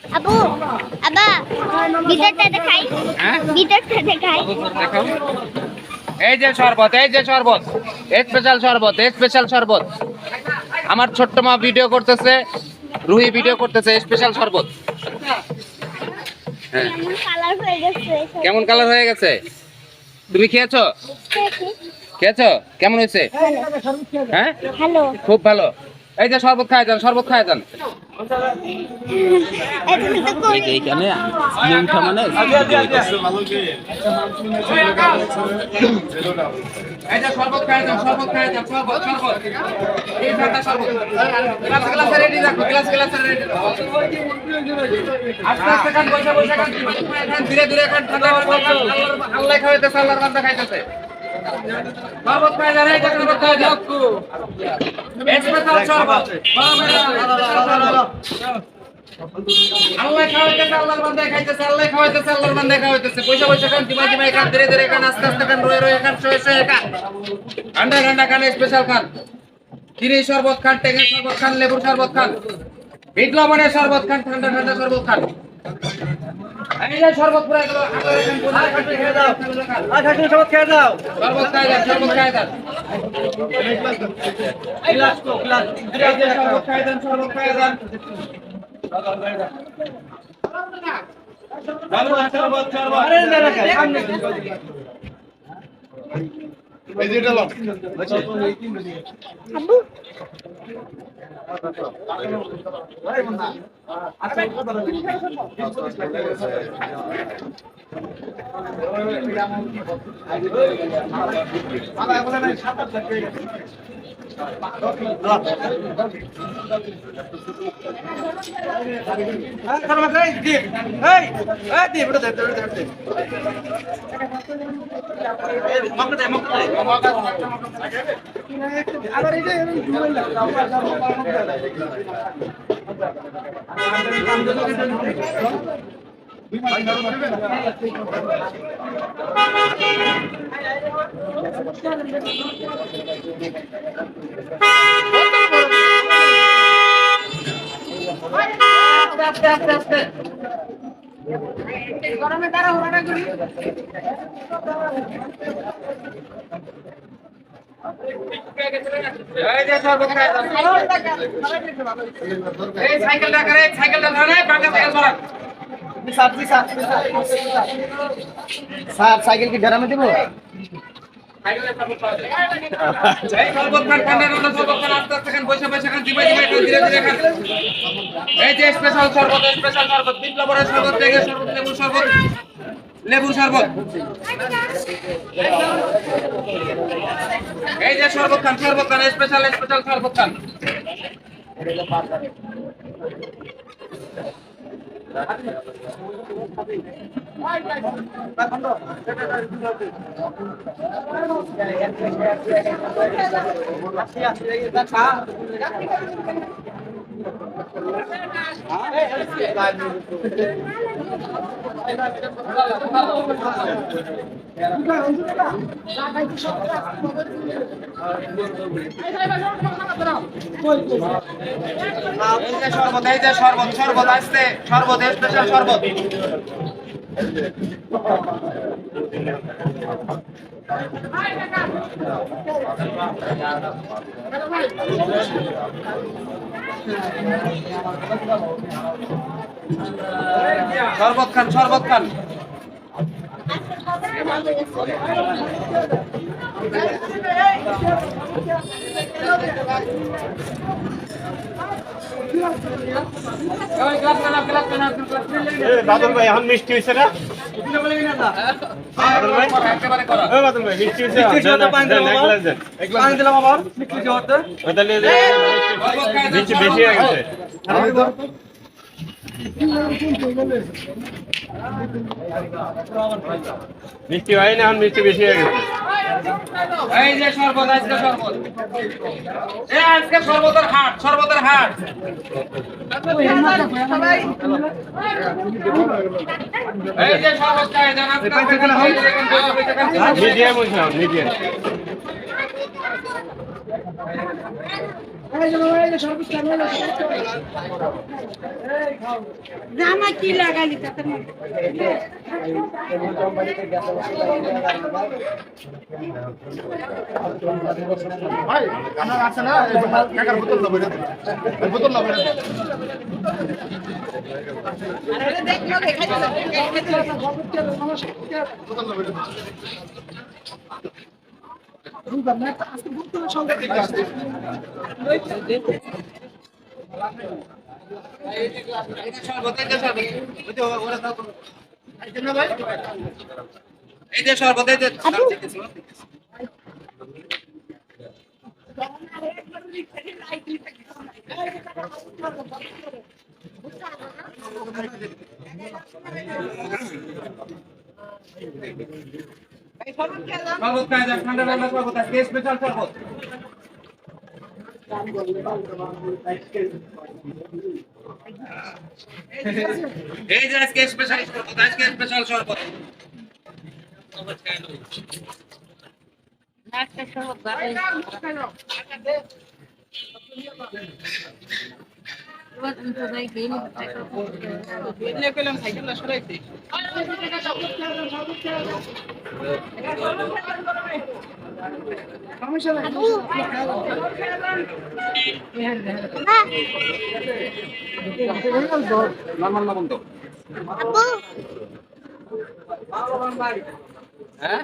আবু আবা ভিতরটা দেখাই। হ্যাঁ ভিতরটা দেখাই। দেখো এই যে শরবত স্পেশাল শরবত আমার ছোট্ট মা ভিডিও করতেছে, রুহি ভিডিও করতেছে, স্পেশাল শরবত। হ্যাঁ কেমন কালার হয়ে গেছে? তুমি খেয়েছো? কেমন হয়েছে? হ্যাঁ হ্যালো খুব ভালো। এই যে শরবত খায় যান এইখানে নিয়মটা মানে এই যে শরবত খায় যান শরবত এই ঠান্ডা শরবত গ্লাস রেডি রাখো গ্লাস রেডি রাখো আস্তে আস্তে খান বসে খান ধীরে খান ঠান্ডা আল্লাহ খাওয়াইতেছে আল্লাহর বান্দা খাইতেছে শরবত খায় যান এই যে শরবত খায় যান স্পেশাল শরবত আল্লাহ খাওয়াইতেছে আল্লাহর বান্দা খাইতেছে আল্লাহর বান্দা খাওয়াইতেছে বসে খান দিমা খান ধীরে খান আস্তে খান রয়ে খান শয়ে খান ঠান্ডা খান স্পেশাল খান চিনি শরবত খান টেঙা শরবত খান লেবুর শরবত খান বিট লবণের শরবত খান ঠান্ডা শরবত খান এই যে শরবত পুরো গেল আপনারা খেয়ে দাও শরবত খেয়ে দাও শরবত খায় দাও গ্লাস এই যে শরবত খায় দাও শরবত আরে না রাখা সামনে এই যে এটা আবু আস্তে গরমে তারা হরানা করি এই যে শরবত খায় দাও এই সাইকেলটা ধরে পাকা সাইকেল ধরা সাইকেল কি ড্রামে দেবো? শরবত খান ঠান্ডা শরবত খান আস্তে খান বসে খান দিমা ধীরে খান এই যে স্পেশাল শরবত বিট লবণের শরবত টেঙা শরবত লেবুর শরবত এই যে শরবত খান স্পেশাল শরবত খান শরবত আসছে স্পেশাল শরবত শরবত খান বাদল ভাই এখন মিষ্টি হয়েছে না? বাদল ভাই মিষ্টি হয়েছে পানি দিলাম আবার মিষ্টি বেশি হয়ে গেছে। মিষ্টি হয় না, এখন মিষ্টি বেশি হয়ে গেছে। এই যে শরবত আজকে শরবতের হাট এই যে শরবত খায় জানা মিডিয়াম মিডিয়াম জামা কি লাগালি তাতে ভাই আমার আছে না এই কাকার বোতল না বইরা এই বোতল না বইরা আরে দেখো দেখাইতে বোতল না বইরা এই যে শরবত এই যে শরবত খায় যান ঠান্ডা ঠান্ডা শরবত আজকে স্পেশাল শরবত এই যে আজকে স্পেশাল শরবত আজকে স্পেশাল শরবত একটা সব নরমাল লবণ তো হ্যাঁ